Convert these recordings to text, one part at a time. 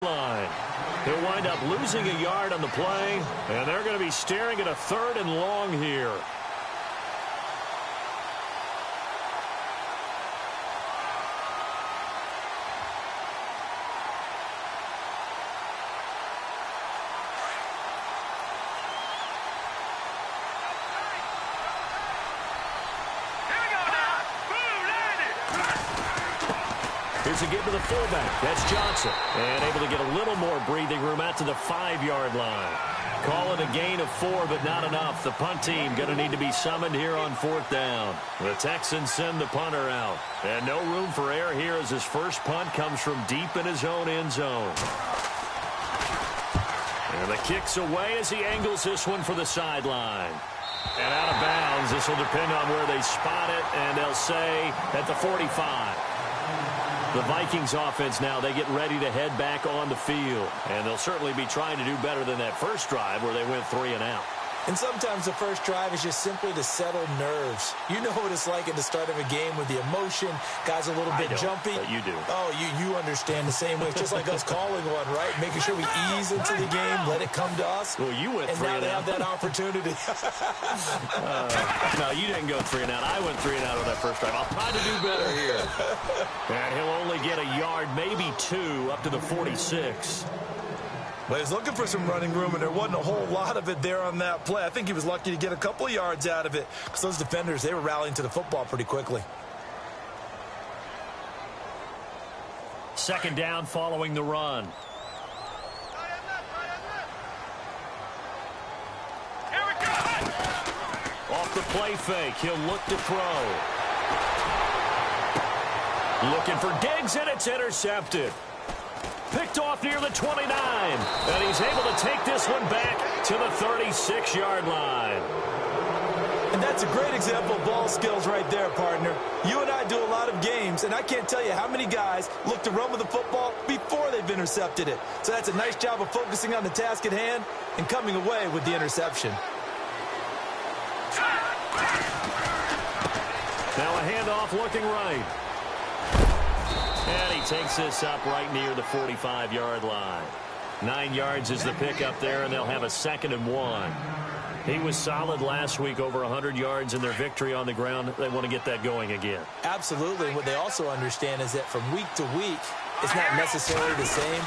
line. He'll wind up losing a yard on the play, and they're going to be staring at a 3rd and long here. Here's a give to the fullback. That's Johnson. And able to get a little more breathing room out to the 5-yard line. Call it a gain of 4, but not enough. The punt team going to need to be summoned here on 4th down. The Texans send the punter out. And no room for error here as his first punt comes from deep in his own end zone. And the kick's away as he angles this one for the sideline. And out of bounds. This will depend on where they spot it, and they'll say at the 45. The Vikings offense now, they get ready to head back on the field. And they'll certainly be trying to do better than that first drive where they went 3 and out. And sometimes the first drive is just simply to settle nerves. You know what it's like at the start of a game with the emotion. Guys a little bit jumpy. But you do. Oh, you understand the same way. It's just like us calling one, right? Making sure we ease into the game, let it come to us. Well, you went 3 and out. And now they have that opportunity. No, you didn't go 3 and out. I went 3 and out on that first drive. I'll try to do better here. And he'll only get a yard, maybe 2, up to the 46. But he's looking for some running room, and there wasn't a whole lot of it there on that play. I think he was lucky to get a couple of yards out of it because those defenders, they were rallying to the football pretty quickly. 2nd down following the run. Here we go. Off the play fake, he'll look to throw. Looking for Diggs, and it's intercepted. Picked off near the 29. And he's able to take this one back to the 36-yard line. And that's a great example of ball skills right there, partner. You and I do a lot of games, and I can't tell you how many guys look to run with the football before they've intercepted it. So that's a nice job of focusing on the task at hand and coming away with the interception. Now a handoff looking right. And he takes this up right near the 45-yard line. 9 yards is the pickup there, and they'll have a 2nd and 1. He was solid last week, over 100 yards in their victory on the ground. They want to get that going again. Absolutely. And what they also understand is that from week to week, it's not necessarily the same,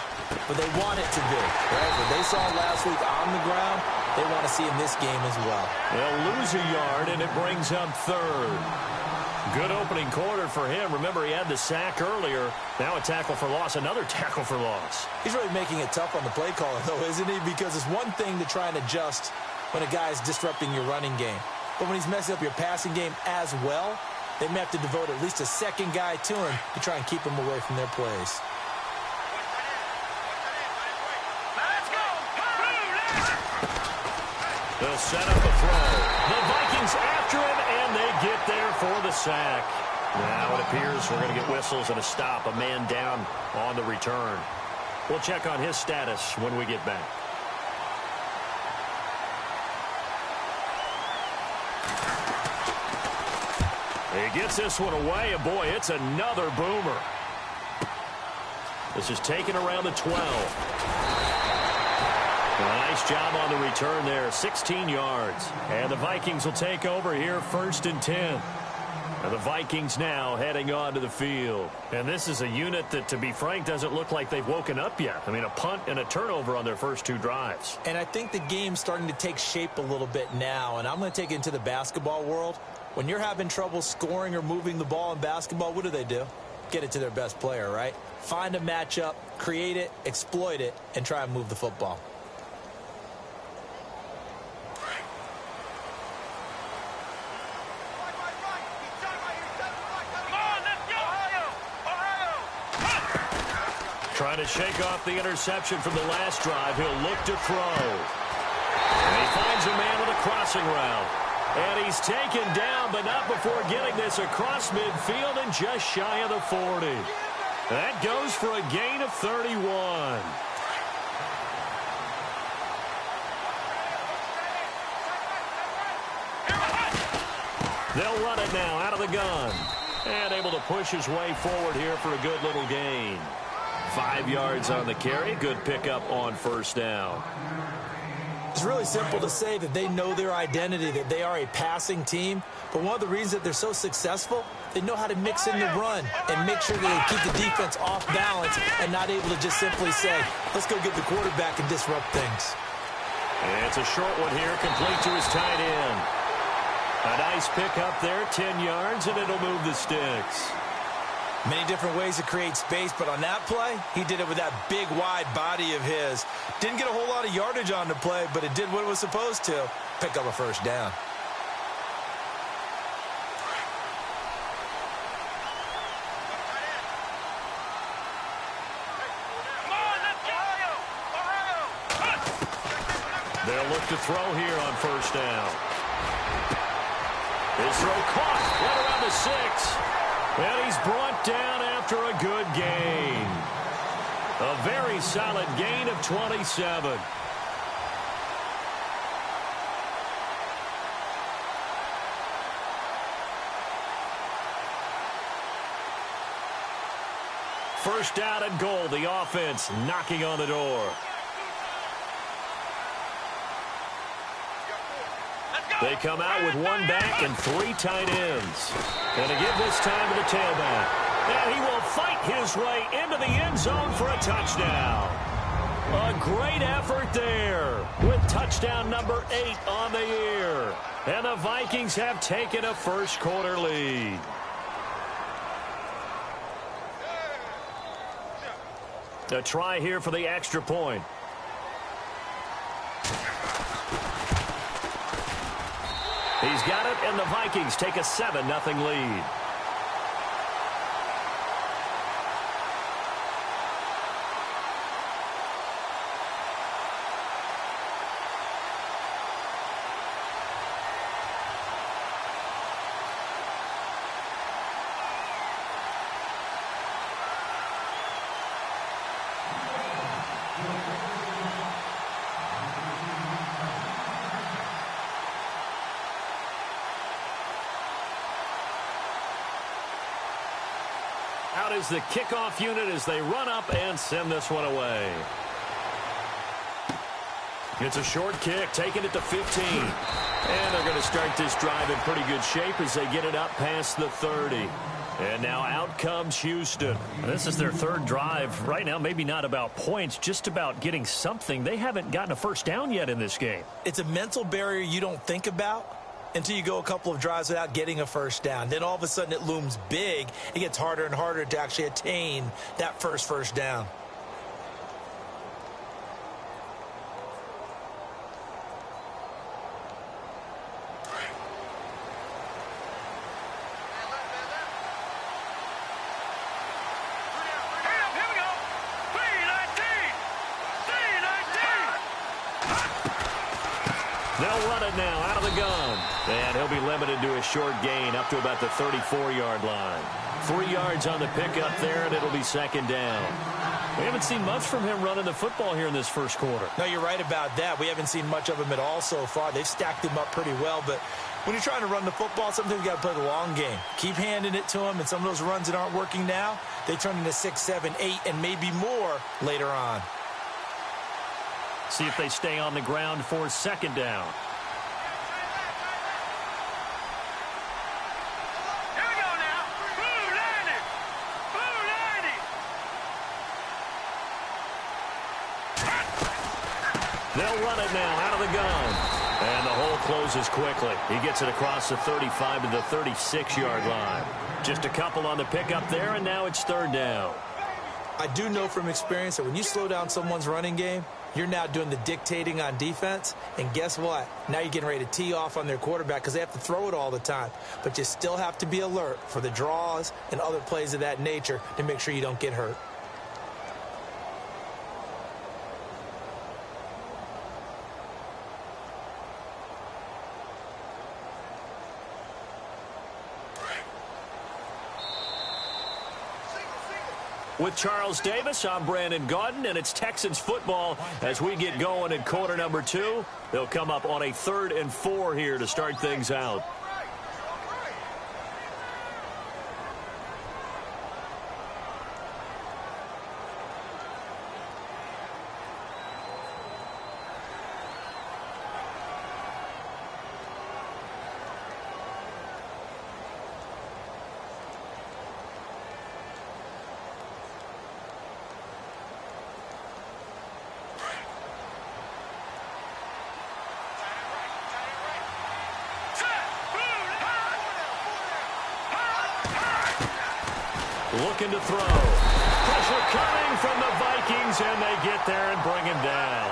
but they want it to be. Right? What they saw last week on the ground, they want to see in this game as well. They'll lose a yard, and it brings up 3rd. Good opening quarter for him. Remember, he had the sack earlier. Now a tackle for loss, another tackle for loss. He's really making it tough on the play caller, though, isn't he? Because it's one thing to try and adjust when a guy is disrupting your running game. But when he's messing up your passing game as well, they may have to devote at least a second guy to him to try and keep him away from their plays. They'll set up a throw. The Vikings after him, and they get there for the sack. Now it appears we're going to get whistles and a stop. A man down on the return. We'll check on his status when we get back. He gets this one away, and boy, it's another boomer. This is taken around the 12. A nice job on the return there, 16 yards. And the Vikings will take over here, 1st and 10. And the Vikings now heading on to the field. And this is a unit that, to be frank, doesn't look like they've woken up yet. I mean, a punt and a turnover on their first 2 drives. And I think the game's starting to take shape a little bit now. And I'm going to take it into the basketball world. When you're having trouble scoring or moving the ball in basketball, what do? Get it to their best player, right? Find a matchup, create it, exploit it, and try and move the football. Trying to shake off the interception from the last drive. He'll look to throw. And he finds a man with a crossing route. And he's taken down, but not before getting this across midfield and just shy of the 40. That goes for a gain of 31. They'll run it now out of the gun. And able to push his way forward here for a good little gain. 5 yards on the carry. Good pickup on first down. It's really simple to say that they know their identity, that they are a passing team. But one of the reasons that they're so successful, they know how to mix in the run and make sure that they keep the defense off balance and not able to just simply say, let's go get the quarterback and disrupt things. And it's a short one here, complete to his tight end. A nice pickup there, 10 yards, and it'll move the sticks. Many different ways to create space, but on that play, he did it with that big, wide body of his. Didn't get a whole lot of yardage on the play, but it did what it was supposed to. Pick up a first down. They'll look to throw here on first down. His throw caught right around the 6. And he's brought down after a good gain. A very solid gain of 27. First down and goal. The offense knocking on the door. They come out with one back and 3 tight ends. And to give this time to the tailback. And he will fight his way into the end zone for a touchdown. A great effort there with touchdown number 8 on the year. And the Vikings have taken a first quarter lead. A try here for the extra point. He's got it, and the Vikings take a 7-0 lead. Out is the kickoff unit as they run up and send this one away. It's a short kick, taking it to 15. And they're going to start this drive in pretty good shape as they get it up past the 30. And now out comes Houston. This is their third drive. Right now, maybe not about points, just about getting something. They haven't gotten a first down yet in this game. It's a mental barrier you don't think about until you go a couple of drives without getting a first down. Then all of a sudden it looms big. It gets harder and harder to actually attain that first down. They'll run it now out of the gun. And he'll be limited to a short gain up to about the 34-yard line. 3 yards on the pickup there, and it'll be second down. We haven't seen much from him running the football here in this first quarter. No, you're right about that. We haven't seen much of him at all so far. They've stacked him up pretty well, but when you're trying to run the football, sometimes you got to play the long game. Keep handing it to him, and some of those runs that aren't working now, they turn into 6, 7, 8, and maybe more later on. See if they stay on the ground for second down. Here we go now. Blue 90. They'll run it now out of the gun. And the hole closes quickly. He gets it across the 35 to the 36-yard line. Just a couple on the pickup there, and now it's third down. I do know from experience that when you slow down someone's running game, you're now doing the dictating on defense. And guess what? Now you're getting ready to tee off on their quarterback because they have to throw it all the time. But you still have to be alert for the draws and other plays of that nature to make sure you don't get hurt. With Charles Davis, I'm Brandon Gaudin, and it's Texans football as we get going in quarter number 2. They'll come up on a 3rd and 4 here to start things out. looking to throw. Pressure coming from the Vikings, and they get there and bring him down.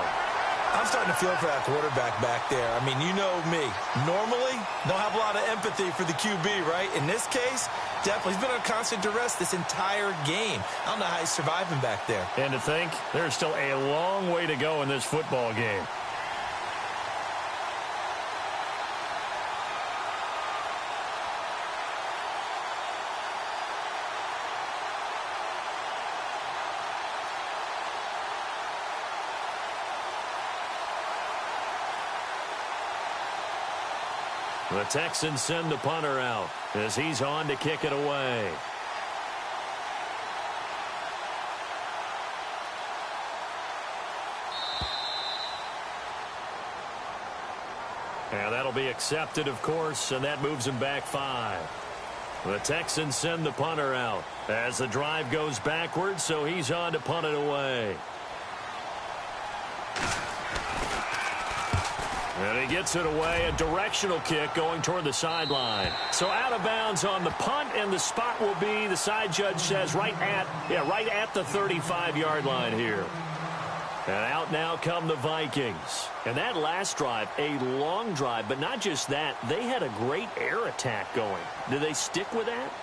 I'm starting to feel for that quarterback back there. I mean, you know me. Normally, don't have a lot of empathy for the QB, right? In this case, definitely. He's been on constant duress this entire game. I don't know how he's surviving back there. And to think, there's still a long way to go in this football game. The Texans send the punter out as he's on to kick it away. And that'll be accepted, of course, and that moves him back 5. The Texans send the punter out as the drive goes backwards, so he's on to punt it away. And he gets it away, a directional kick going toward the sideline. So out of bounds on the punt, and the spot will be, the side judge says, right at the 35-yard line here. And out now come the Vikings. And that last drive, a long drive, but not just that, they had a great air attack going. Do they stick with that?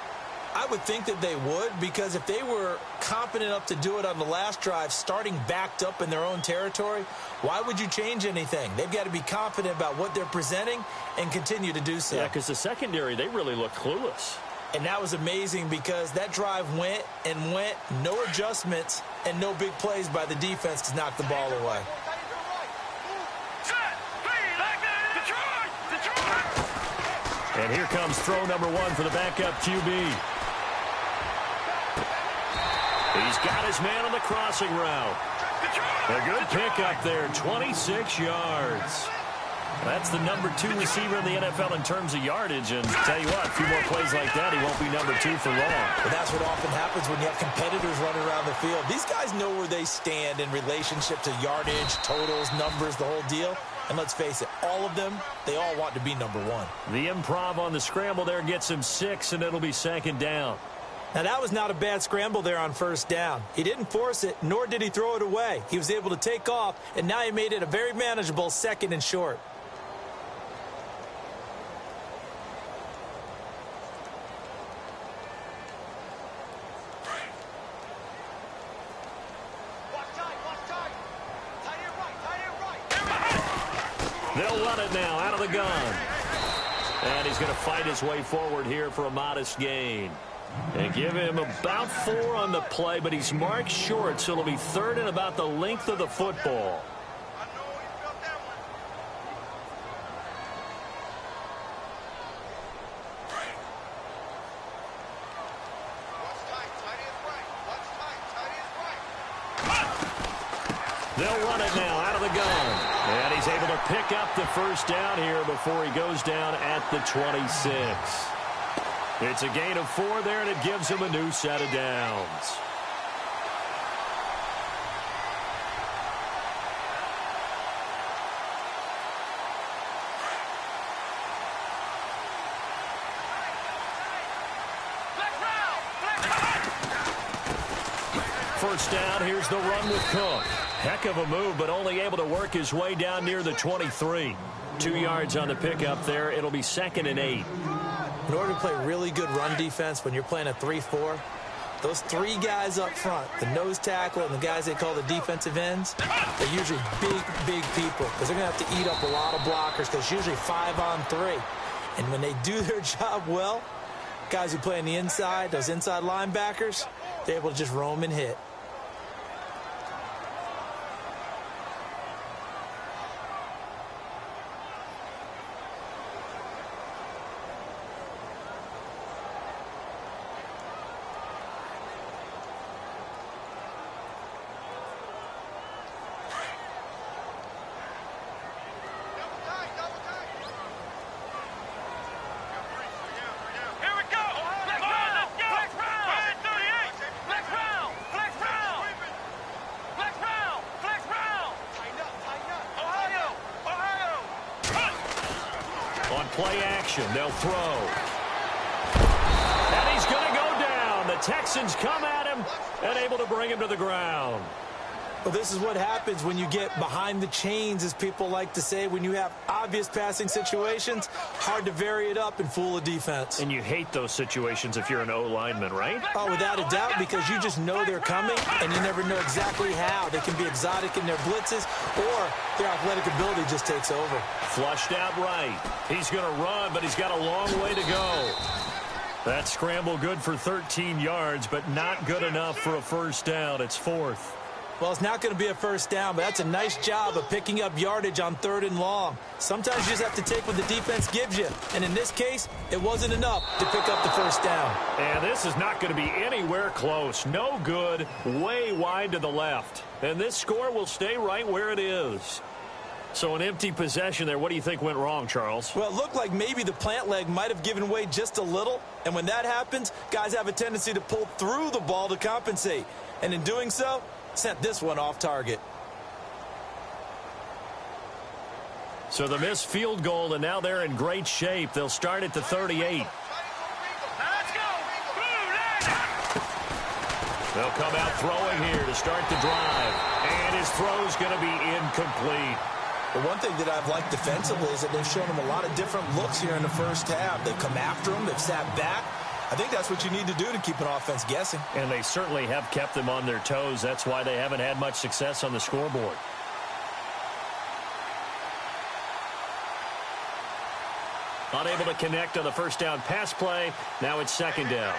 I would think that they would, because if they were confident enough to do it on the last drive, starting backed up in their own territory, why would you change anything? They've got to be confident about what they're presenting and continue to do so. Yeah, because the secondary, they really looked clueless. And that was amazing because that drive went and went, no adjustments, and no big plays by the defense to knock the ball away. And here comes throw number 1 for the backup QB. He's got his man on the crossing route. A good pickup there, 26 yards. That's the number 2 receiver in the NFL in terms of yardage. And tell you what, a few more plays like that, he won't be number 2 for long. But that's what often happens when you have competitors running around the field. These guys know where they stand in relationship to yardage, totals, numbers, the whole deal. And let's face it, all of them, they all want to be number 1. The improv on the scramble there gets him 6, and it'll be second down. Now, that was not a bad scramble there on first down. He didn't force it, nor did he throw it away. He was able to take off, and now he made it a very manageable 2nd and short. They'll run it now out of the gun. And he's going to fight his way forward here for a modest gain. And give him about 4 on the play, but he's marked short, so it'll be 3rd and about the length of the football. They'll run it now out of the gun. And he's able to pick up the first down here before he goes down at the 26. It's a gain of 4 there, and it gives him a new set of downs. First down, here's the run with Cook. Heck of a move, but only able to work his way down near the 23. 2 yards on the pickup there. It'll be 2nd and 8. In order to play really good run defense when you're playing a 3-4, those 3 guys up front, the nose tackle and the guys they call the defensive ends, they're usually big people because they're going to have to eat up a lot of blockers because it's usually 5 on 3. And when they do their job well, guys who play on the inside, those inside linebackers, they're able to just roam and hit. Play action. They'll throw. And he's going to go down. The Texans come at him and able to bring him to the ground. Well, this is what happens when you get behind the chains, as people like to say. When you have obvious passing situations, hard to vary it up and fool a defense. And you hate those situations if you're an O-lineman, right? Oh, without a doubt, because you just know they're coming, and you never know exactly how. They can be exotic in their blitzes, or their athletic ability just takes over. Flushed out right. He's going to run, but he's got a long way to go. That scramble good for 13 yards, but not good enough for a first down. It's fourth. Well, it's not going to be a first down, but that's a nice job of picking up yardage on 3rd and long. Sometimes you just have to take what the defense gives you, and in this case, it wasn't enough to pick up the first down. And this is not going to be anywhere close. No good, way wide to the left. And this score will stay right where it is. So an empty possession there. What do you think went wrong, Charles? Well, it looked like maybe the plant leg might have given way just a little, and when that happens, guys have a tendency to pull through the ball to compensate. And in doing so, sent this one off target. So the missed field goal, and now they're in great shape. They'll start at the 38. Let's go. They'll come out throwing here to start the drive. And his throw's going to be incomplete. The one thing that I've liked defensively is that they've shown him a lot of different looks here in the first half. They've come after him. They've sat back. I think that's what you need to do to keep an offense guessing. And they certainly have kept them on their toes. That's why they haven't had much success on the scoreboard. Unable to connect on the first down pass play. Now it's second down.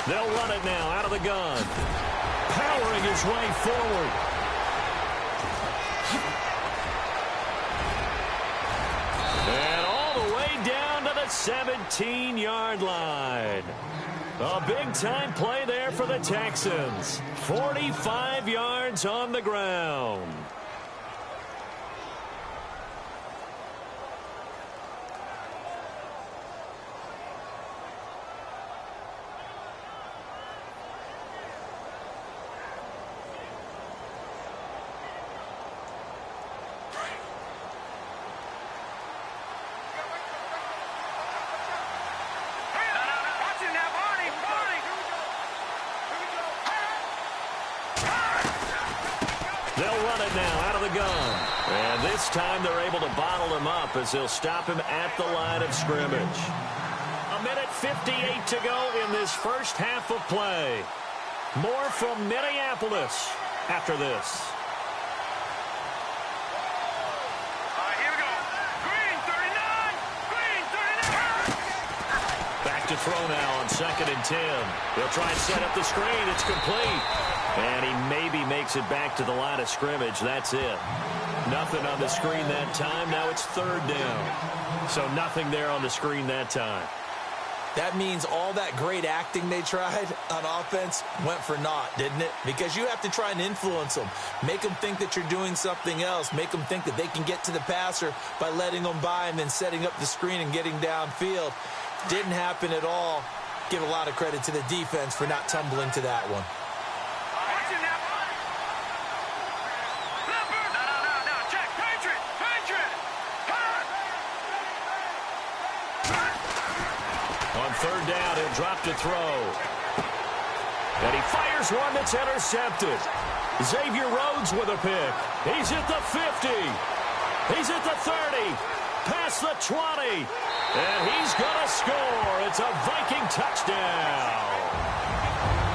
They'll run it now out of the gun. Powering his way forward. And all the way down to the 17-yard line. A big-time play there for the Texans. 45 yards on the ground. They'll run it now out of the gun. And this time they're able to bottle him up as they'll stop him at the line of scrimmage. A minute 58 to go in this first half of play. More from Minneapolis after this. Here we go. Green 39. Green 39. Back to throw now on 2nd and 10. They'll try and set up the screen. It's complete. And he maybe makes it back to the line of scrimmage. That's it. Nothing on the screen that time. Now it's 3rd down. So nothing there on the screen that time. That means all that great acting they tried on offense went for naught, didn't it? Because you have to try and influence them. Make them think that you're doing something else. Make them think that they can get to the passer by letting them by and then setting up the screen and getting downfield. Didn't happen at all. Give a lot of credit to the defense for not tumbling to that one. On 3rd down, he'll drop to throw. And he fires one that's intercepted. Xavier Rhodes with a pick. He's at the 50. He's at the 30. Past the 20. And he's going to score. It's a Viking touchdown.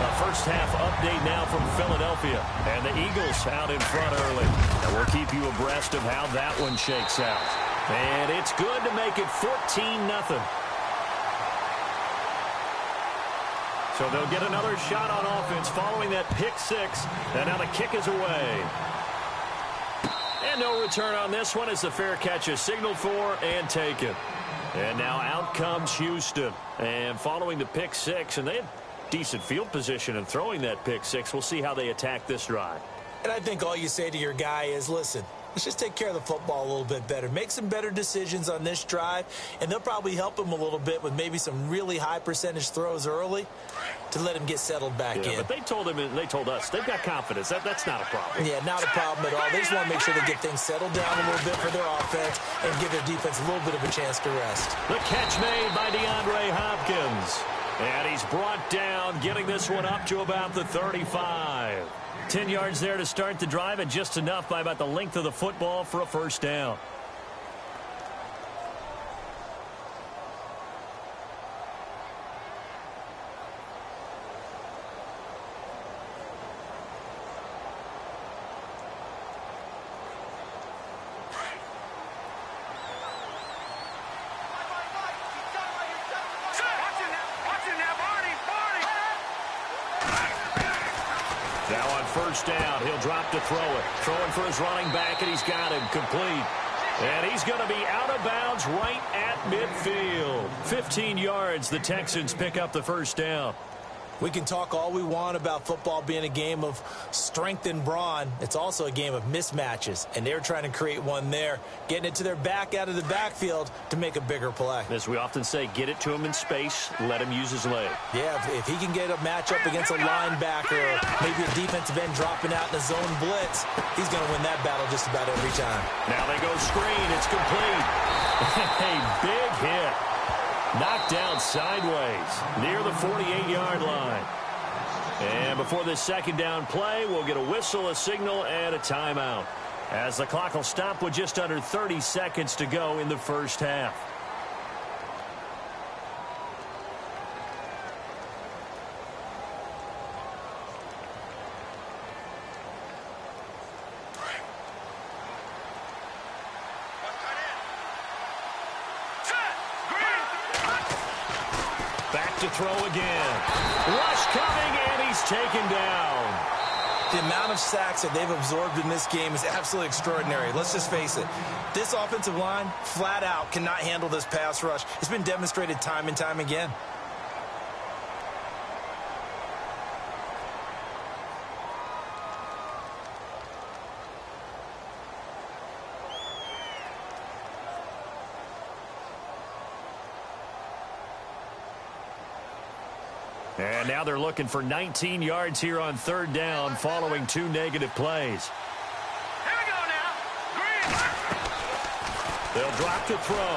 A first half update now from Philadelphia. And the Eagles out in front early. And we'll keep you abreast of how that one shakes out. And it's good to make it 14-0. So they'll get another shot on offense following that pick six. And now the kick is away. And no return on this one as the fair catch is signaled for and taken. And now out comes Houston. And following the pick six, and they had decent field position in throwing that pick six. We'll see how they attack this drive. And I think all you say to your guy is, listen, let's just take care of the football a little bit better. Make some better decisions on this drive, and they'll probably help him a little bit with maybe some really high percentage throws early to let him get settled back in. But they told us they've got confidence. That's not a problem. Yeah, not a problem at all. They just want to make sure they get things settled down a little bit for their offense and give their defense a little bit of a chance to rest. The catch made by DeAndre Hopkins. And he's brought down, getting this one up to about the 35. 10 yards there to start the drive, and just enough by about the length of the football for a first down. First down, he'll drop to throw it. Throwing for his running back, and he's got him complete. And he's going to be out of bounds right at midfield. 15 yards, the Texans pick up the first down. We can talk all we want about football being a game of strength and brawn. It's also a game of mismatches, and they're trying to create one there, getting it to their back out of the backfield to make a bigger play. As we often say, get it to him in space, let him use his leg. Yeah, if he can get a matchup against a linebacker or maybe a defensive end dropping out in a zone blitz, he's going to win that battle just about every time. Now they go screen. It's complete. A big hit. Knocked down sideways near the 48-yard line. And before this second down play, we'll get a whistle, a signal, and a timeout, as the clock will stop with just under 30 seconds to go in the first half. To throw again. Rush coming, and he's taken down. The amount of sacks that they've absorbed in this game is absolutely extraordinary. Let's just face it. This offensive line, flat out, cannot handle this pass rush. It's been demonstrated time and time again. And now they're looking for 19 yards here on third down following 2 negative plays. Here we go now. Green. They'll drop to throw.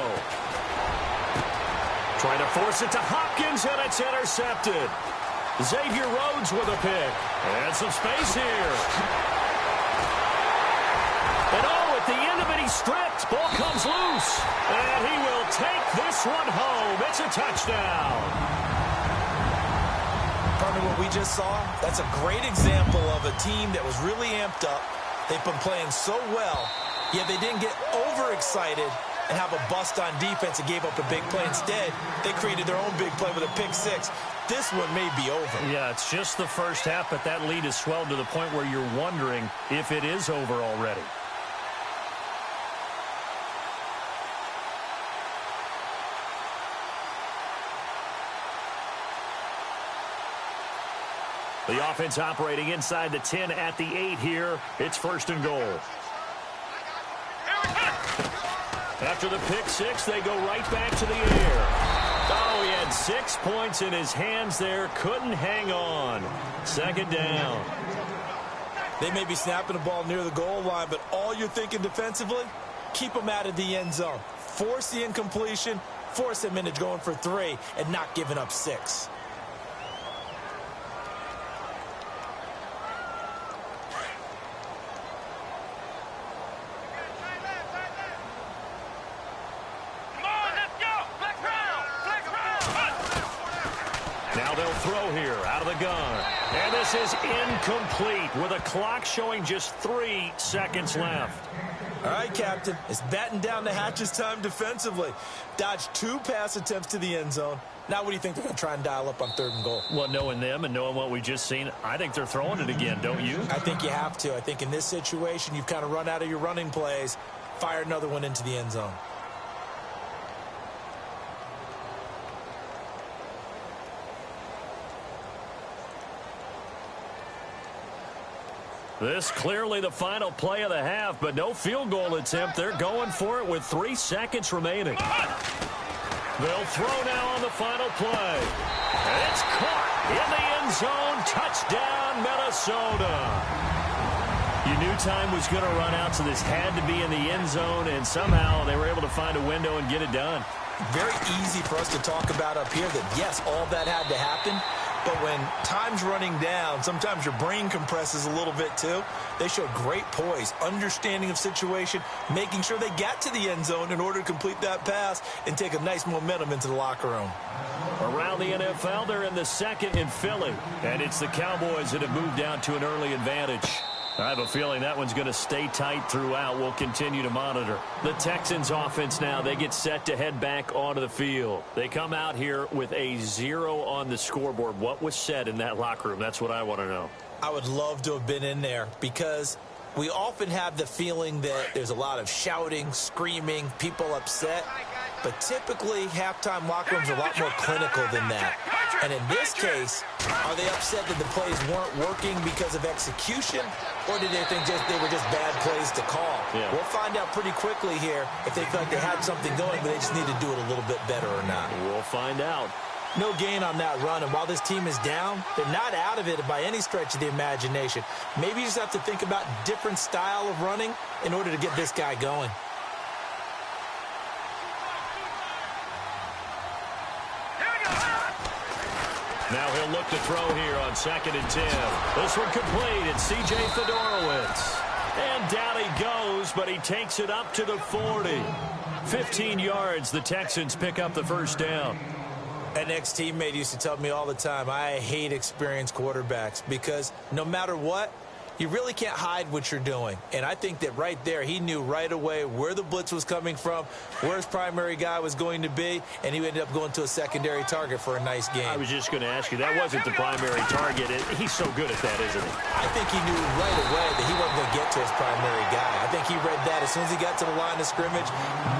Trying to force it to Hopkins, and it's intercepted. Xavier Rhodes with a pick. And some space here. And at the end of it, he's stripped. Ball comes loose. And he will take this one home. It's a touchdown. Partner, what we just saw, that's a great example of a team that was really amped up. They've been playing so well, yet they didn't get overexcited and have a bust on defense and gave up a big play. Instead, they created their own big play with a pick six. This one may be over. Yeah, it's just the first half, but that lead has swelled to the point where you're wondering if it is over already. The offense operating inside the 10 at the 8 here. It's first and goal. After the pick six, they go right back to the air. Oh, he had 6 points in his hands there. Couldn't hang on. Second down. They may be snapping the ball near the goal line, but all you're thinking defensively, keep them out of the end zone. Force the incompletion, force them into going for 3, and not giving up 6. Throw here out of the gun. And this is incomplete with a clock showing just 3 seconds left. All right, Captain. It's batten down the hatches time defensively. Dodged 2 pass attempts to the end zone. Now what do you think they're going to try and dial up on third and goal? Well, knowing them and knowing what we just seen, I think they're throwing it again, don't you? I think you have to. I think in this situation, you've kind of run out of your running plays. Fire another one into the end zone. This clearly the final play of the half, but no field goal attempt. They're going for it with 3 seconds remaining. They'll throw now on the final play. And it's caught in the end zone. Touchdown, Minnesota. You knew time was going to run out, so this had to be in the end zone, and somehow they were able to find a window and get it done. Very easy for us to talk about up here that, yes, all that had to happen. But when time's running down, sometimes your brain compresses a little bit too. They showed great poise, understanding of situation, making sure they got to the end zone in order to complete that pass and take a nice momentum into the locker room. Around the NFL, they're in the second in Philly, and it's the Cowboys that have moved down to an early advantage. I have a feeling that one's going to stay tight throughout. We'll continue to monitor. The Texans offense now, they get set to head back onto the field. They come out here with a 0 on the scoreboard. What was said in that locker room? That's what I want to know. I would love to have been in there because we often have the feeling that there's a lot of shouting, screaming, people upset. But typically, halftime locker rooms are a lot more clinical than that. And in this case, are they upset that the plays weren't working because of execution, or did they think they were just bad plays to call? Yeah. We'll find out pretty quickly here if they feel like they had something going, but they just need to do it a little bit better or not. We'll find out. No gain on that run, and while this team is down, they're not out of it by any stretch of the imagination. Maybe you just have to think about different style of running in order to get this guy going. Now he'll look to throw here on 2nd and 10. This one complete. It's C.J. Fedorowicz. And down he goes, but he takes it up to the 40. 15 yards. The Texans pick up the first down. An ex-teammate used to tell me all the time, I hate experienced quarterbacks because no matter what, you really can't hide what you're doing. And I think that right there, he knew right away where the blitz was coming from, where his primary guy was going to be, and he ended up going to a secondary target for a nice game. I was just going to ask you, that wasn't the primary target. He's so good at that, isn't he? I think he knew right away that he wasn't going to get to his primary guy. I think he read that as soon as he got to the line of scrimmage,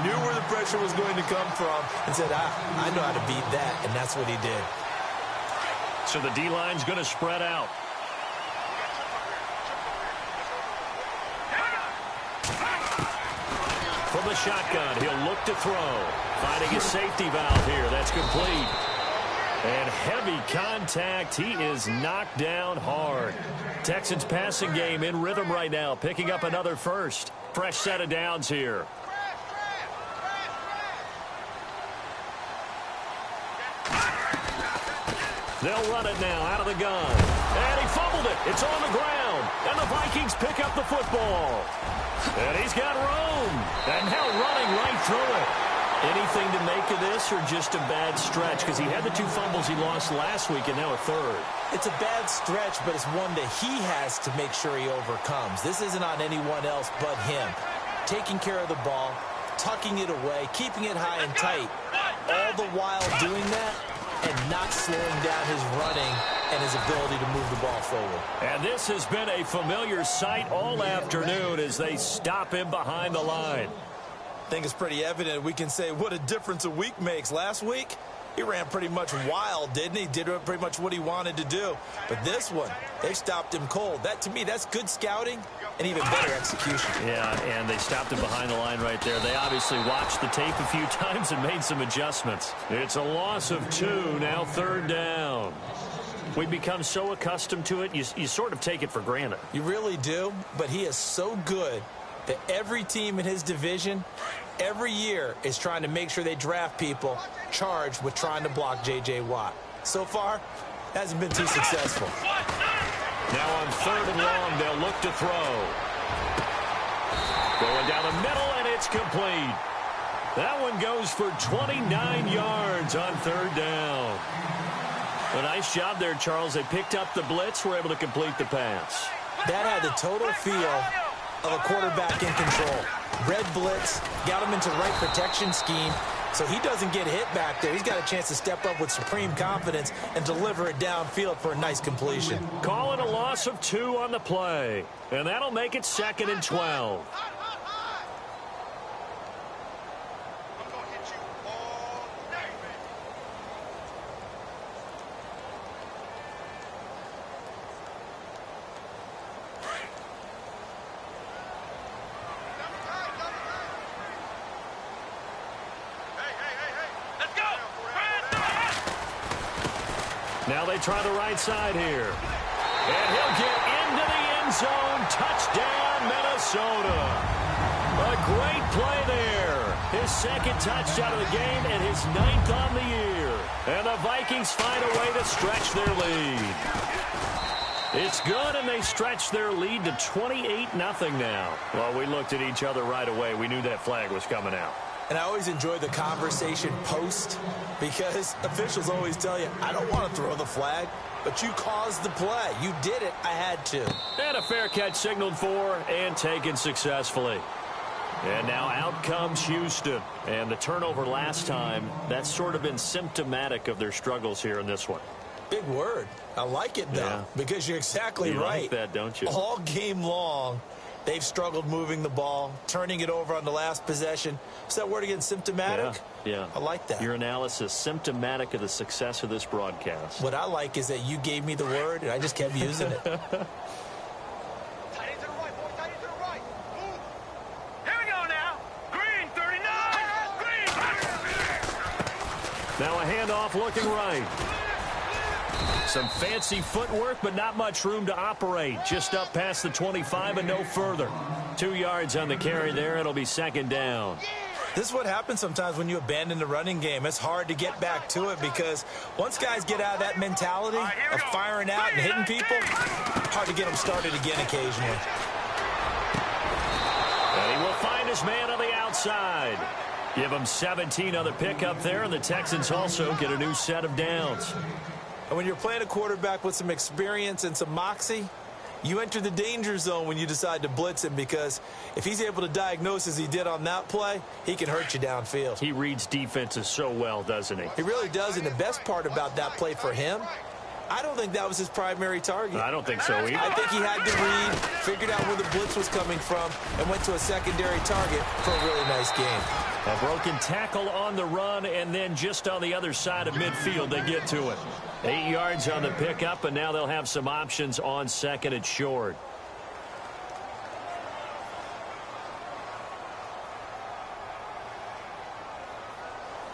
knew where the pressure was going to come from, and said, I know how to beat that, and that's what he did. So the D-line's going to spread out. From the shotgun, he'll look to throw. Finding his safety valve here. That's complete. And heavy contact. He is knocked down hard. Texans passing game in rhythm right now, picking up another first. Fresh set of downs here. They'll run it now out of the gun. And he fumbled it. It's on the ground. And the Vikings pick up the football. And he's got room. And now running right through it. Anything to make of this or just a bad stretch? Because he had the 2 fumbles he lost last week and now a third. It's a bad stretch, but it's one that he has to make sure he overcomes. This isn't on anyone else but him. Taking care of the ball, tucking it away, keeping it high and tight. All the while doing that and not slowing down his running and his ability to move the ball forward. And this has been a familiar sight all afternoon as they stop him behind the line. I think it's pretty evident. We can say what a difference a week makes. Last week, he ran pretty much wild, didn't he? Did pretty much what he wanted to do. But this one, they stopped him cold. That, to me, that's good scouting and even better execution. Yeah, and they stopped him behind the line right there. They obviously watched the tape a few times and made some adjustments. It's a loss of 2, now 3rd down. We become so accustomed to it, you sort of take it for granted. You really do, but he is so good that every team in his division every year is trying to make sure they draft people charged with trying to block J.J. Watt. So far, hasn't been too successful. Now on 3rd and long, they'll look to throw. Going down the middle, and it's complete. That one goes for 29 yards on 3rd down. A nice job there, Charles. They picked up the blitz, were able to complete the pass. That had the total feel of a quarterback in control. Red blitz, got him into the right protection scheme, so he doesn't get hit back there. He's got a chance to step up with supreme confidence and deliver it downfield for a nice completion. Call it a loss of 2 on the play, and that'll make it 2nd and 12. Now they try the right side here. And he'll get into the end zone. Touchdown, Minnesota. A great play there. His second touchdown of the game and his 9th on the year. And the Vikings find a way to stretch their lead. It's good, and they stretch their lead to 28-0 now. Well, we looked at each other right away. We knew that flag was coming out. And I always enjoy the conversation post because officials always tell you, I don't want to throw the flag, but you caused the play. You did it. I had to. And a fair catch signaled for and taken successfully. And now out comes Houston. And the turnover last time, that's sort of been symptomatic of their struggles here in this one. Big word. I like it, though, because you're exactly right. You like that, don't you? All game long, they've struggled moving the ball, turning it over on the last possession. What's that word again, symptomatic? Yeah. I like that. Your analysis, symptomatic of the success of this broadcast. What I like is that you gave me the word, and I just kept using it. Now a handoff looking right. Some fancy footwork, but not much room to operate. Just up past the 25 and no further. 2 yards on the carry there. It'll be second down. This is what happens sometimes when you abandon the running game. It's hard to get back to it because once guys get out of that mentality of firing out and hitting people, hard to get them started again occasionally. And he will find his man on the outside. Give him 17 on the pickup there, and the Texans also get a new set of downs. And when you're playing a quarterback with some experience and some moxie, you enter the danger zone when you decide to blitz him because if he's able to diagnose as he did on that play, he can hurt you downfield. He reads defenses so well, doesn't he? He really does, and the best part about that play for him, I don't think that was his primary target. I don't think so either. I think he had to read, figured out where the blitz was coming from, and went to a secondary target for a really nice game. A broken tackle on the run, and then just on the other side of midfield, they get to it. 8 yards on the pickup, and now they'll have some options on second and short.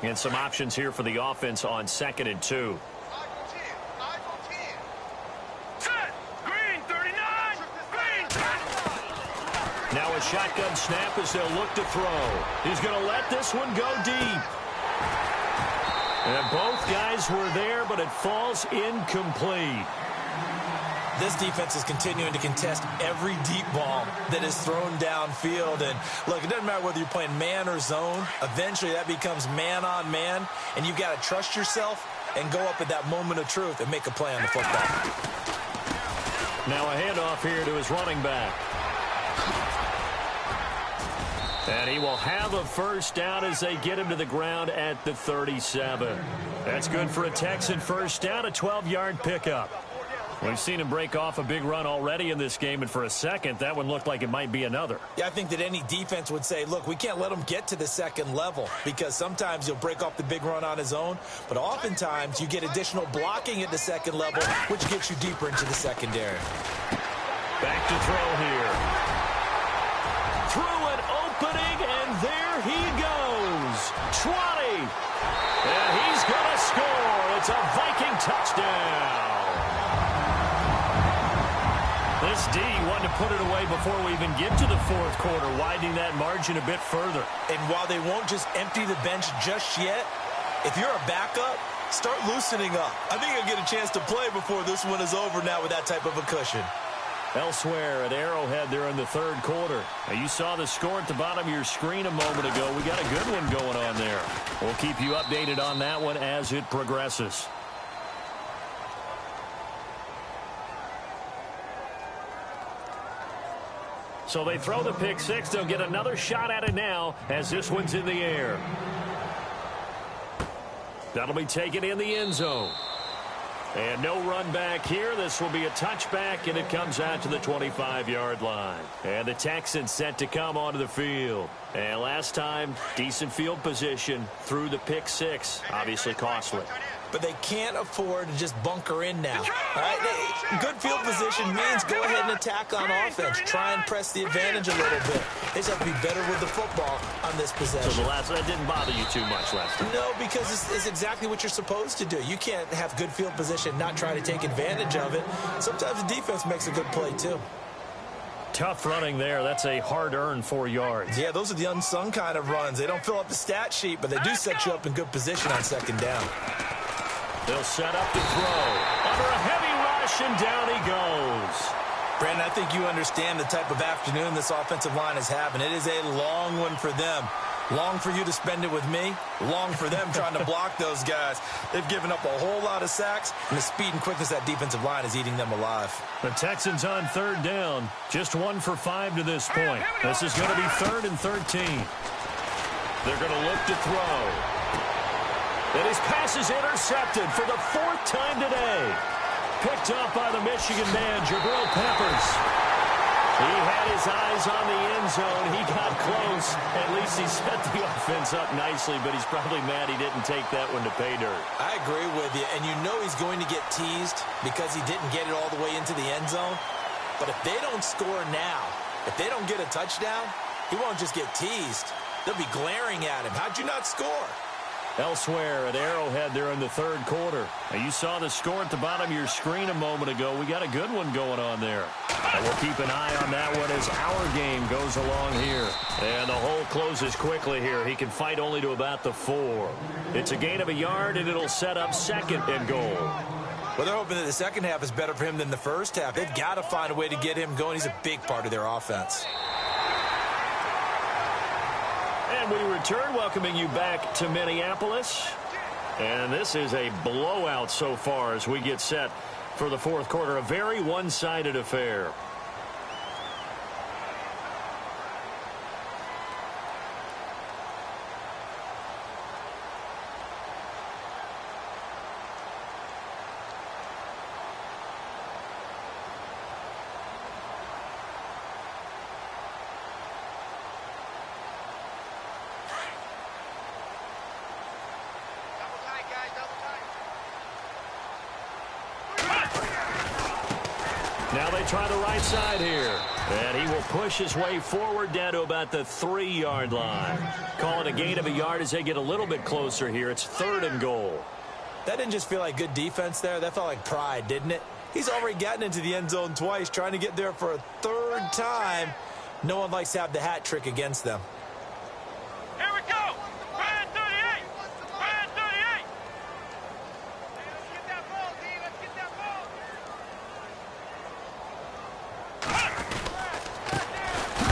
And some options here for the offense on 2nd and 2. Now a shotgun snap as they'll look to throw. He's going to let this one go deep. And both guys were there, but it falls incomplete. This defense is continuing to contest every deep ball that is thrown downfield. And, look, it doesn't matter whether you're playing man or zone. Eventually, that becomes man-on-man, and you've got to trust yourself and go up at that moment of truth and make a play on the football. Now a handoff here to his running back. And he will have a first down as they get him to the ground at the 37. That's good for a Texan first down, a 12-yard pickup. We've seen him break off a big run already in this game, and for a second, that one looked like it might be another. Yeah, I think that any defense would say, look, we can't let him get to the second level because sometimes he'll break off the big run on his own, but oftentimes you get additional blocking at the second level, which gets you deeper into the secondary. Back to throw here. Through an opening, and there he goes. 20. And he's going to score. It's a Viking touchdown. This D wanted to put it away before we even get to the fourth quarter, widening that margin a bit further. And while they won't just empty the bench just yet, if you're a backup, start loosening up. I think you'll get a chance to play before this one is over now with that type of a cushion. Elsewhere at Arrowhead there in the third quarter. Now you saw the score at the bottom of your screen a moment ago. We got a good one going on there. We'll keep you updated on that one as it progresses. So they throw the pick six. They'll get another shot at it now as this one's in the air. That'll be taken in the end zone. And no run back here. This will be a touchback, and it comes out to the 25-yard line. And the Texans set to come onto the field. And last time, decent field position through the pick six. Obviously costly. but they can't afford to just bunker in now. All right? Good field position means go ahead and attack on offense. Try and press the advantage a little bit. They just have to be better with the football on this possession. So that didn't bother you too much last time? No, because it's exactly what you're supposed to do. You can't have good field position, not try to take advantage of it. Sometimes the defense makes a good play, too. Tough running there. That's a hard-earned 4 yards. Yeah, those are the unsung kind of runs. They don't fill up the stat sheet, but they do set you up in good position on second down. They'll set up to throw. Under a heavy rush, and down he goes. Brandon, I think you understand the type of afternoon this offensive line is having. It is a long one for them. Long for you to spend it with me. Long for them trying to block those guys. They've given up a whole lot of sacks, and the speed and quickness of that defensive line is eating them alive. The Texans on third down. Just 1 for 5 to this point. This is going to be 3rd and 13. They're going to look to throw. And his pass is intercepted for the 4th time today. Picked up by the Michigan man, Jabril Peppers. He had his eyes on the end zone. He got close. At least he set the offense up nicely, but he's probably mad he didn't take that one to pay dirt. I agree with you, and you know he's going to get teased because he didn't get it all the way into the end zone. But if they don't score now, if they don't get a touchdown, he won't just get teased. They'll be glaring at him. How'd you not score? Elsewhere at Arrowhead there in the 3rd quarter. Now, you saw the score at the bottom of your screen a moment ago. We got a good one going on there. And we'll keep an eye on that one as our game goes along here. And the hole closes quickly here. He can fight only to about the 4. It's a gain of a yard, and it'll set up 2nd and goal. Well, they're hoping that the second half is better for him than the first half. They've got to find a way to get him going. He's a big part of their offense. And we return, welcoming you back to Minneapolis. And this is a blowout so far as we get set for the 4th quarter. A very one-sided affair. Now they try the right side here. And he will push his way forward down to about the 3-yard line. Call it a gain of a yard as they get a little bit closer here. It's 3rd and goal. That didn't just feel like good defense there. That felt like pride, didn't it? He's already gotten into the end zone twice, trying to get there for a 3rd time. No one likes to have the hat trick against them. Here we go. Brand 38. Brand 38. Let's get that ball, D. Let's get that ball.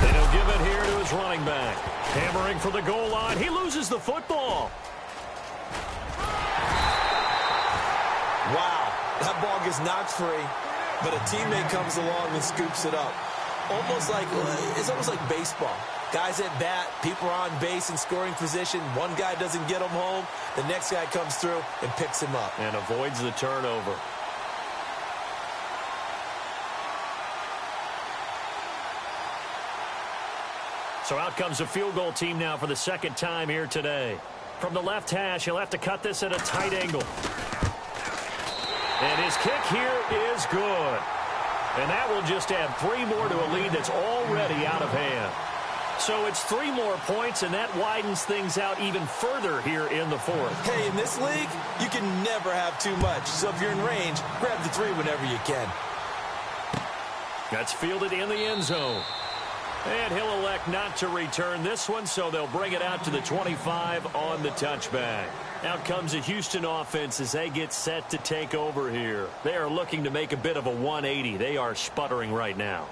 They don't give it here to his running back. Hammering for the goal line. He loses the football. Wow, that ball gets knocked free, but a teammate comes along and scoops it up. It's almost like baseball. Guys at bat, people are on base in scoring position. One guy doesn't get him home. The next guy comes through and picks him up. And avoids the turnover. So out comes the field goal team now for the 2nd time here today. From the left hash, he'll have to cut this at a tight angle. And his kick here is good. And that will just add 3 more to a lead that's already out of hand. So it's 3 more points, and that widens things out even further here in the 4th. Hey, in this league, you can never have too much. So if you're in range, grab the 3 whenever you can. That's fielded in the end zone. And he'll elect not to return this one, so they'll bring it out to the 25 on the touchback. Out comes the Houston offense as they get set to take over here. They are looking to make a bit of a 180. They are sputtering right now.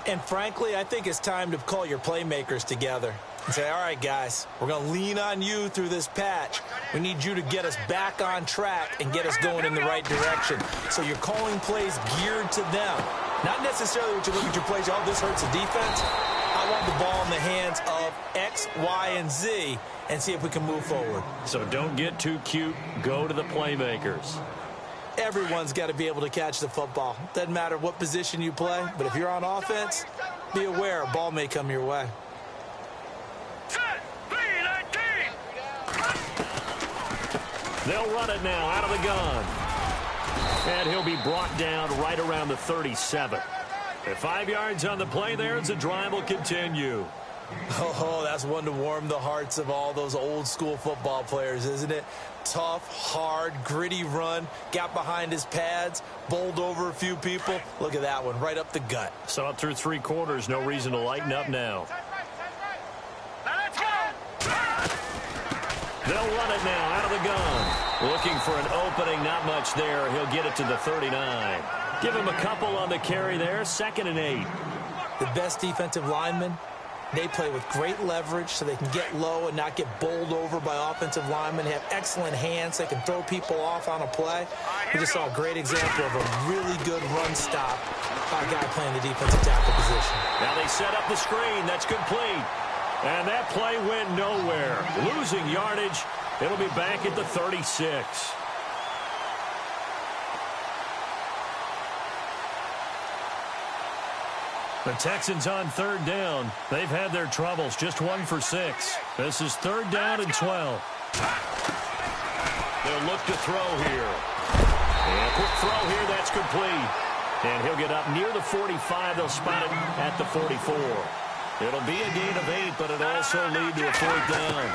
And frankly, I think it's time to call your playmakers together and say, all right, guys, we're going to lean on you through this patch. We need you to get us back on track and get us going in the right direction. So you're calling plays geared to them. Not necessarily what you look at your plays, oh, this hurts the defense. I want the ball in the hands of X, Y, and Z and see if we can move forward. So don't get too cute. Go to the playmakers. Everyone's got to be able to catch the football. Doesn't matter what position you play, but if you're on offense, be aware a ball may come your way. They'll run it now out of the gun. And he'll be brought down right around the 37. At 5 yards on the play there as the drive will continue. Oh, that's one to warm the hearts of all those old school football players, isn't it? Tough, hard, gritty run, got behind his pads, bowled over a few people. Look at that one, right up the gut. Saw it through 3 quarters, no reason to lighten up now. Let's go! They'll run it now out of the gun. Looking for an opening, not much there. He'll get it to the 39. Give him a couple on the carry there, 2nd and 8. The best defensive linemen, they play with great leverage so they can get low and not get bowled over by offensive linemen. They have excellent hands. They can throw people off on a play. We just saw a great example of a really good run stop by a guy playing the defensive tackle position. Now they set up the screen. That's complete. And that play went nowhere. Losing yardage. It'll be back at the 36. The Texans on 3rd down. They've had their troubles. Just 1 for 6. This is 3rd down and 12. They'll look to throw here. And quick throw here. That's complete. And he'll get up near the 45. They'll spot it at the 44. It'll be a gain of 8, but it'll also lead to a 4th down.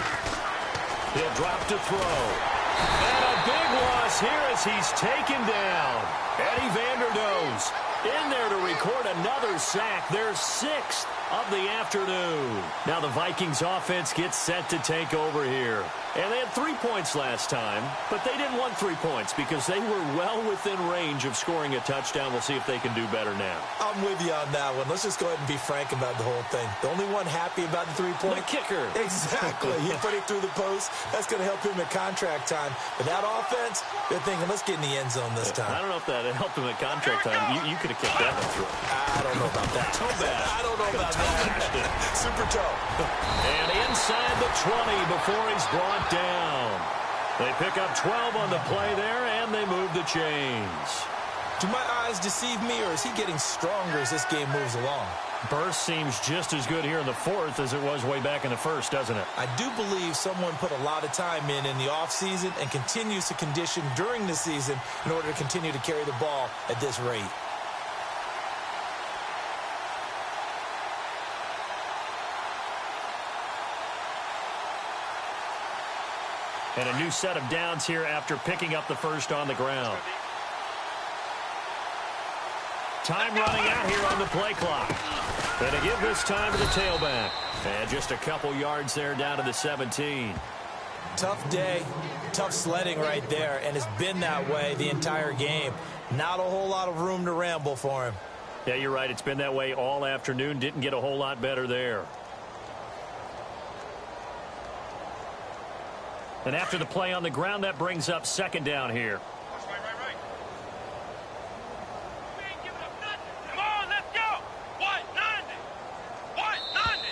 He'll drop to throw. And a big loss here as he's taken down. Eddie Vanderdoes in there to record another sack. Their 6th of the afternoon. Now the Vikings offense gets set to take over here. And they had 3 points last time, but they didn't want 3 points because they were well within range of scoring a touchdown. We'll see if they can do better now. I'm with you on that one. Let's just go ahead and be frank about the whole thing. The only one happy about the 3-point? The kicker. Exactly. He put it through the post. That's going to help him at contract time. But that offense, they're thinking, let's get in the end zone this time. I don't know if that helped him at contract time. You could have kicked that one through. I don't know about that. Toe bash. I don't know about that. Super toe. And inside the 20 before he's brought down. They pick up 12 on the play there, and they move the chains. Do my eyes deceive me, or is he getting stronger as this game moves along? Burst seems just as good here in the 4th as it was way back in the 1st, doesn't it? I do believe someone put a lot of time in the offseason and continues to condition during the season in order to continue to carry the ball at this rate. And a new set of downs here after picking up the 1st on the ground. Time running out here on the play clock. And to give this time to the tailback. And just a couple yards there down to the 17. Tough day, tough sledding right there, and it's been that way the entire game. Not a whole lot of room to ramble for him. Yeah, you're right. It's been that way all afternoon. Didn't get a whole lot better there. And after the play on the ground, that brings up 2nd down here. Right. We ain't giving up nothing. Come on, let's go. 190. 190.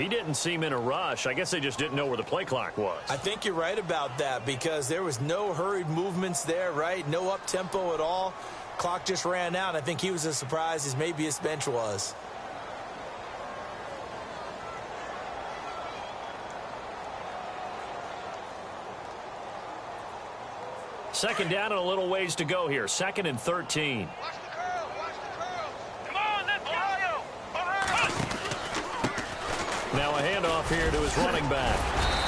He didn't seem in a rush. I guess they just didn't know where the play clock was. I think you're right about that because there was no hurried movements there, right? No up-tempo at all. Clock just ran out. I think he was as surprised as maybe his bench was. Second down and a little ways to go here. 2nd and 13. Watch the curl. Watch the curl. Come on, let's go. Now a handoff here to his running back.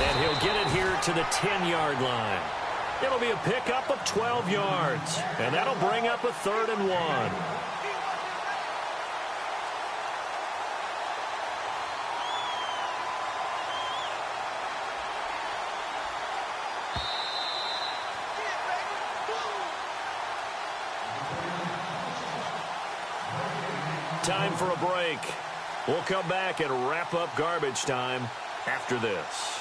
And he'll get it here to the 10-yard line. It'll be a pickup of 12 yards. And that'll bring up a 3rd and 1. Time for a break. We'll come back and wrap up garbage time after this.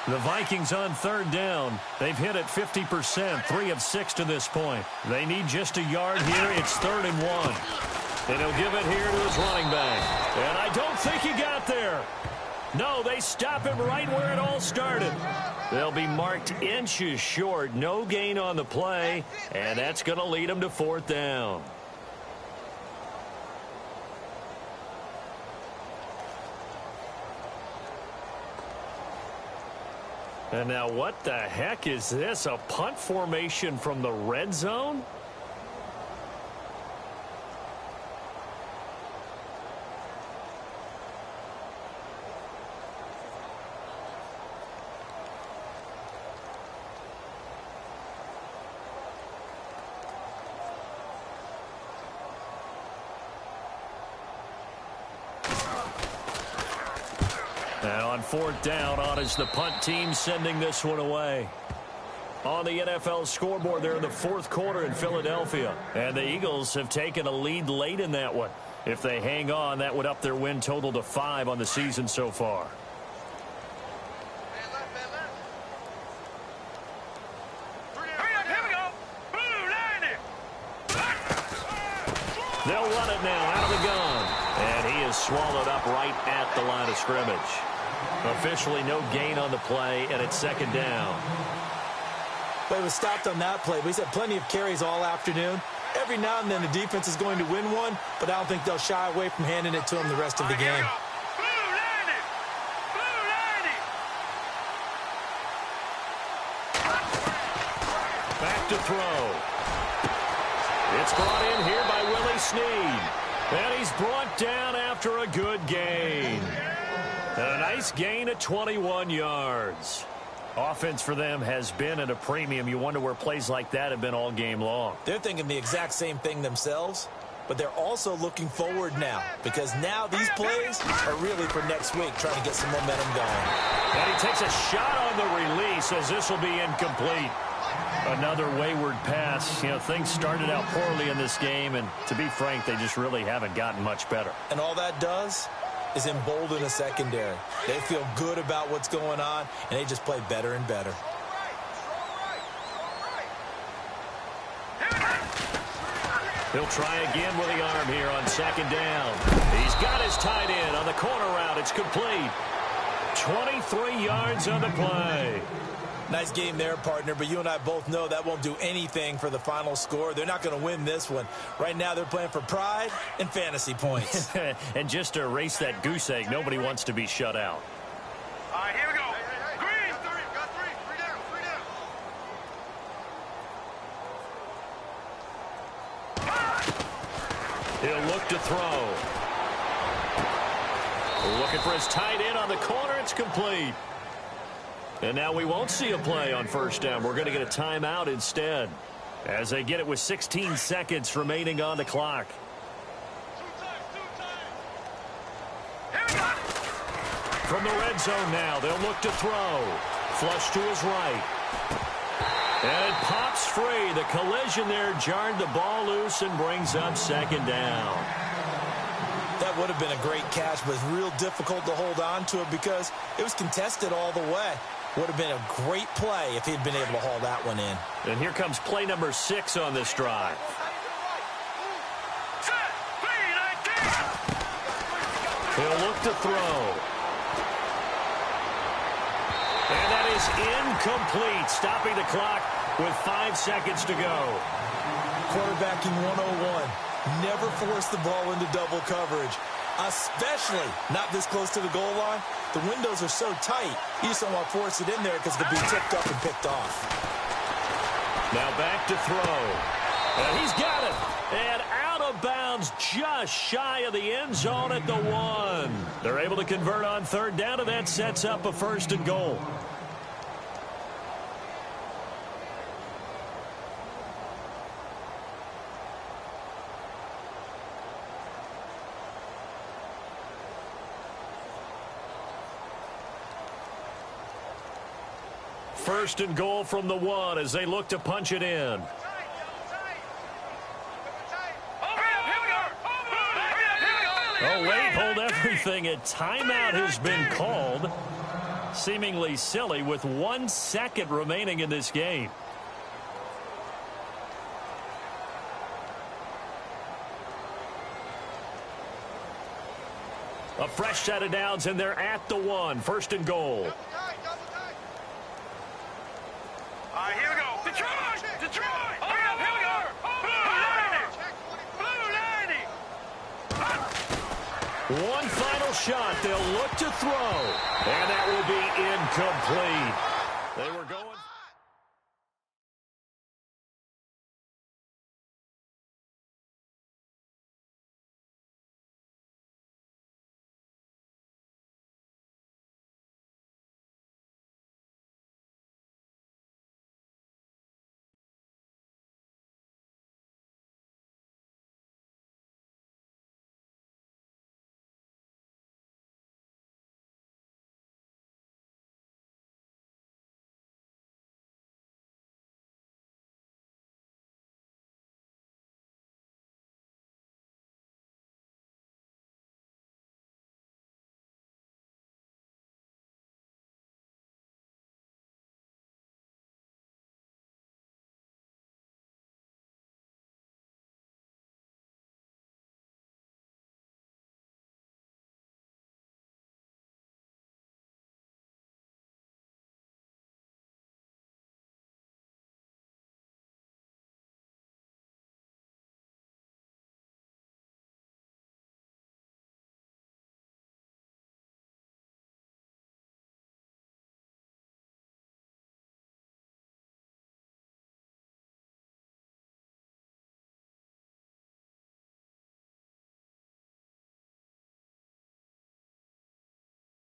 The Vikings on 3rd down. They've hit it 50%, 3 of 6 to this point. They need just a yard here. It's 3rd and 1. And he'll give it here to his running back. And I don't think he got there. No, they stop him right where it all started. They'll be marked inches short. No gain on the play, and that's going to lead them to 4th down. And now what the heck is this? A punt formation from the red zone? And on 4th down, on is the punt team sending this one away. On the NFL scoreboard, they're in the 4th quarter in Philadelphia. And the Eagles have taken a lead late in that one. If they hang on, that would up their win total to 5 on the season so far. They'll run it now out of the gun. And he is swallowed up right at the line of scrimmage. Officially no gain on the play, and it's 2nd down. But he was stopped on that play. But he's had plenty of carries all afternoon. Every now and then the defense is going to win one, but I don't think they'll shy away from handing it to him the rest of the game. Back to throw. It's brought in here by Willie Snead. And he's brought down after a good gain. A nice gain of 21 yards. Offense for them has been at a premium. You wonder where plays like that have been all game long. They're thinking the exact same thing themselves, but they're also looking forward now because now these plays are really for next week, trying to get some momentum going. And he takes a shot on the release as this will be incomplete. Another wayward pass. You know, things started out poorly in this game, and to be frank, they just really haven't gotten much better. And all that does is embolden a secondary. They feel good about what's going on, and they just play better and better. He'll try again with the arm here on 2nd down. He's got his tight end on the corner route. It's complete. 23 yards on the play. Nice game there, partner, but you and I both know that won't do anything for the final score. They're not going to win this one. Right now they're playing for pride and fantasy points. And just to erase that goose egg, nobody wants to be shut out. All right, here we go. Green. Got three down. He'll look to throw. Looking for his tight end on the corner. It's complete. And now we won't see a play on 1st down. We're going to get a timeout instead as they get it with 16 seconds remaining on the clock. From the red zone now, they'll look to throw. Flush to his right. And it pops free. The collision there jarred the ball loose and brings up 2nd down. That would have been a great catch, but it's real difficult to hold on to it because it was contested all the way. Would have been a great play if he'd been able to haul that one in. And here comes play number 6 on this drive. He'll look to throw. And that is incomplete, stopping the clock with 5 seconds to go. Quarterbacking 101. Never force the ball into double coverage, especially not this close to the goal line. The windows are so tight, you just don't want to force it in there because it could be tipped up and picked off. Now back to throw. And he's got it. And out of bounds just shy of the end zone at the 1. They're able to convert on 3rd down, and that sets up a 1st and goal. First and goal from the 1 as they look to punch it in. Oh, wait, hold everything. A timeout has been called. Seemingly silly with 1 second remaining in this game. A fresh set of downs, and they're at the 1. First and goal. All right, here we go. Detroit! Detroit! Here we go! Blue 90! Blue 90! One final shot. They'll look to throw. And that will be incomplete.